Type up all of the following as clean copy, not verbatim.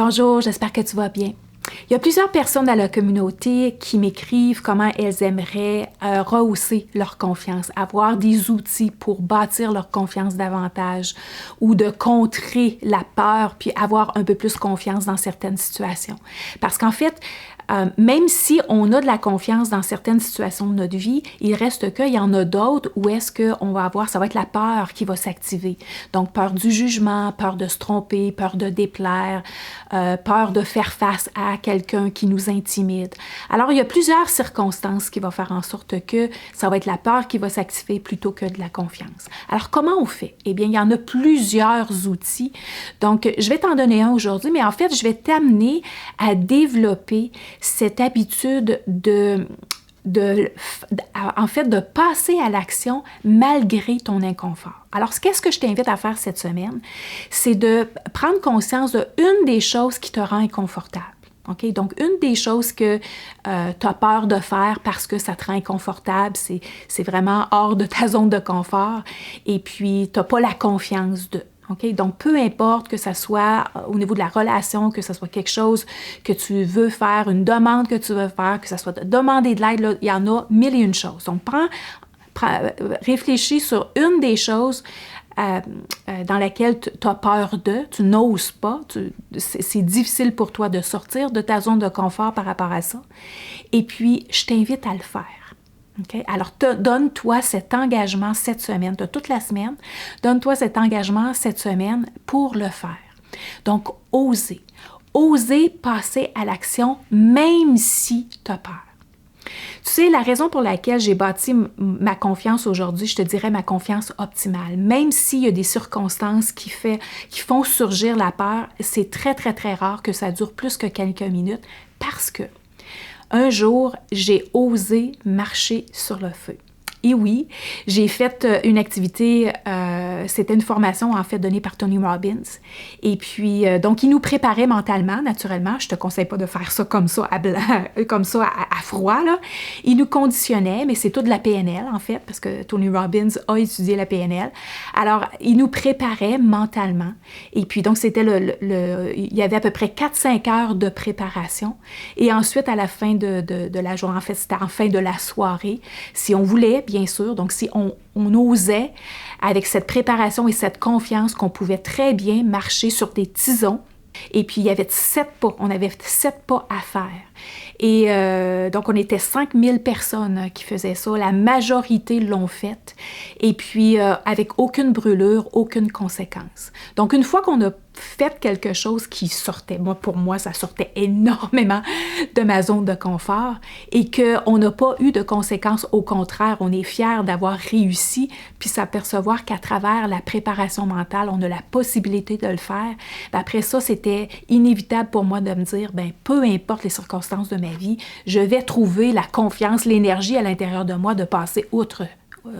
Bonjour, j'espère que tu vas bien. Il y a plusieurs personnes dans la communauté qui m'écrivent comment elles aimeraient rehausser leur confiance, avoir des outils pour bâtir leur confiance davantage ou de contrer la peur puis avoir un peu plus confiance dans certaines situations. Parce qu'en fait, même si on a de la confiance dans certaines situations de notre vie, il reste qu'il y en a d'autres où est-ce qu'on va avoir, ça va être la peur qui va s'activer. Donc, peur du jugement, peur de se tromper, peur de déplaire, peur de faire face à quelqu'un qui nous intimide. Alors, il y a plusieurs circonstances qui vont faire en sorte que ça va être la peur qui va s'activer plutôt que de la confiance. Alors, comment on fait? Eh bien, il y en a plusieurs outils. Donc, je vais t'en donner un aujourd'hui, mais en fait, je vais t'amener à développer cette habitude de passer à l'action malgré ton inconfort. Alors, qu'est-ce que je t'invite à faire cette semaine? C'est de prendre conscience d'une des choses qui te rend inconfortable. Okay? Donc, une des choses que tu as peur de faire parce que ça te rend inconfortable, c'est vraiment hors de ta zone de confort et puis tu n'as pas la confiance de. Okay? Donc, peu importe que ce soit au niveau de la relation, que ce soit quelque chose que tu veux faire, une demande que tu veux faire, que ce soit de demander de l'aide, là, il y en a mille et une choses. Donc, réfléchis sur une des choses dans laquelle tu as peur de, tu n'oses pas, c'est difficile pour toi de sortir de ta zone de confort par rapport à ça. Et puis, je t'invite à le faire. Okay? Alors, donne-toi cet engagement cette semaine, de toute la semaine, donne-toi cet engagement cette semaine pour le faire. Donc, oser. Oser passer à l'action même si tu as peur. Tu sais, la raison pour laquelle j'ai bâti ma confiance aujourd'hui, je te dirais ma confiance optimale, même s'il y a des circonstances qui font surgir la peur, c'est très, très, très rare que ça dure plus que quelques minutes parce que un jour, j'ai osé marcher sur le feu. Et oui, j'ai fait une activité, c'était une formation en fait donnée par Tony Robbins. Et puis, donc, il nous préparait mentalement, naturellement. Je te conseille pas de faire ça comme ça, à froid, là. Il nous conditionnait, mais c'est tout de la PNL, en fait, parce que Tony Robbins a étudié la PNL. Alors, il nous préparait mentalement. Et puis, donc, c'était il y avait à peu près 4-5 heures de préparation. Et ensuite, à la fin de la journée, en fait, c'était en fin de la soirée, si on voulait, bien sûr. Donc, si on osait, avec cette préparation et cette confiance, qu'on pouvait très bien marcher sur des tisons. Et puis, il y avait 7 pas. On avait 7 pas à faire. Et donc, on était 5000 personnes qui faisaient ça. La majorité l'ont fait. Et puis, avec aucune brûlure, aucune conséquence. Donc, une fois qu'on a fait quelque chose qui sortait, pour moi, ça sortait énormément de ma zone de confort et qu'on n'a pas eu de conséquences. Au contraire, on est fiers d'avoir réussi puis s'apercevoir qu'à travers la préparation mentale, on a la possibilité de le faire. Après ça, c'était inévitable pour moi de me dire, peu importe les circonstances de ma vie, je vais trouver la confiance, l'énergie à l'intérieur de moi de passer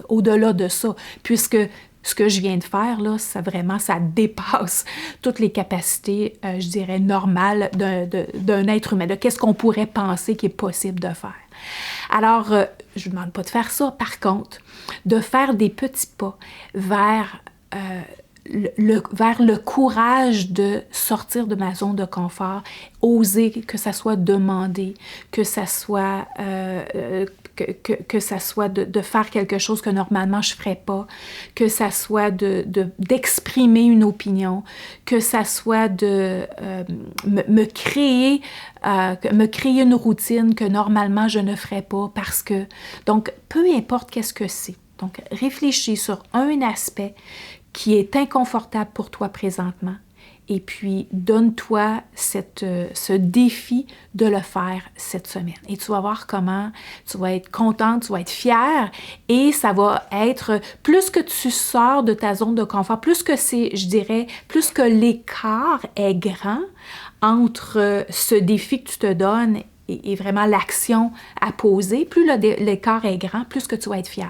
au-delà de ça, puisque ce que je viens de faire, là, ça dépasse toutes les capacités, je dirais, normales d'un être humain, de qu'est-ce qu'on pourrait penser qu'il est possible de faire. Alors, je ne demande pas de faire ça, par contre, de faire des petits pas vers le courage de sortir de ma zone de confort, oser, que ça soit demander, que ça soit de faire quelque chose que normalement je ne ferais pas, que ça soit d'exprimer une opinion, que ça soit de me créer une routine que normalement je ne ferais pas parce que... Donc, peu importe qu'est-ce que c'est. Donc, réfléchis sur un aspect qui est inconfortable pour toi présentement et puis donne-toi ce défi de le faire cette semaine. Et tu vas voir comment tu vas être contente, tu vas être fière et ça va être, plus que tu sors de ta zone de confort, plus que plus que l'écart est grand entre ce défi que tu te donnes et vraiment l'action à poser, plus l'écart est grand, plus que tu vas être fier.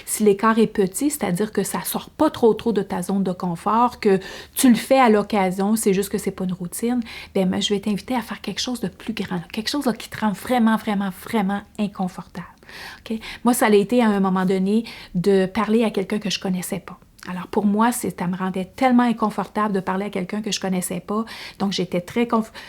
Si l'écart est petit, c'est-à-dire que ça ne sort pas trop de ta zone de confort, que tu le fais à l'occasion, c'est juste que ce n'est pas une routine, je vais t'inviter à faire quelque chose de plus grand, quelque chose là, qui te rend vraiment, vraiment, vraiment inconfortable. Okay? Moi, ça a été à un moment donné de parler à quelqu'un que je ne connaissais pas. Alors pour moi, ça me rendait tellement inconfortable de parler à quelqu'un que je connaissais pas. Donc j'étais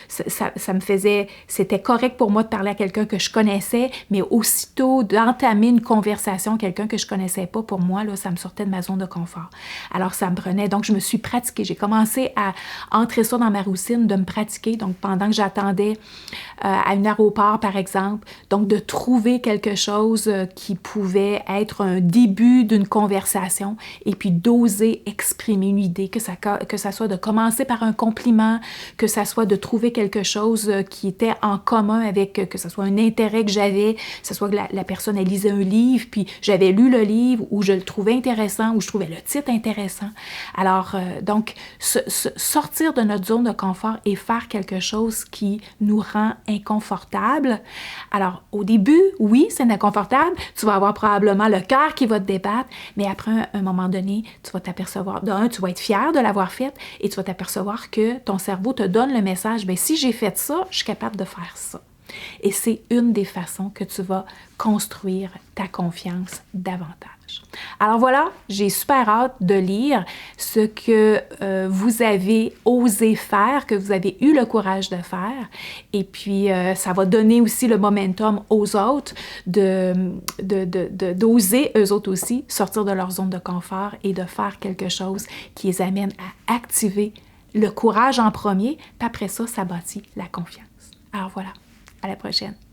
ça me faisait, c'était correct pour moi de parler à quelqu'un que je connaissais, mais aussitôt d'entamer une conversation, quelqu'un que je connaissais pas, pour moi là, ça me sortait de ma zone de confort. Alors ça me prenait, donc je me suis pratiquée. J'ai commencé à entrer ça dans ma routine, de me pratiquer. Donc pendant que j'attendais à un aéroport par exemple, donc de trouver quelque chose qui pouvait être un début d'une conversation et puis d'oser exprimer une idée, que ça soit de commencer par un compliment, que ça soit de trouver quelque chose qui était en commun avec, que ce soit un intérêt que j'avais, que ce soit que la personne, elle lisait un livre, puis j'avais lu le livre, ou je le trouvais intéressant, ou je trouvais le titre intéressant. Alors, donc, sortir de notre zone de confort et faire quelque chose qui nous rend inconfortable. Alors, au début, oui, c'est inconfortable, tu vas avoir probablement le cœur qui va te débattre, mais après un moment donné, tu vas t'apercevoir, tu vas être fier de l'avoir fait et tu vas t'apercevoir que ton cerveau te donne le message, bien, si j'ai fait ça, je suis capable de faire ça. Et c'est une des façons que tu vas construire ta confiance davantage. Alors voilà, j'ai super hâte de lire ce que vous avez osé faire, que vous avez eu le courage de faire. Et puis, ça va donner aussi le momentum aux autres d'oser, eux autres aussi, sortir de leur zone de confort et de faire quelque chose qui les amène à activer le courage en premier. Puis après ça, ça bâtit la confiance. Alors voilà. À la prochaine.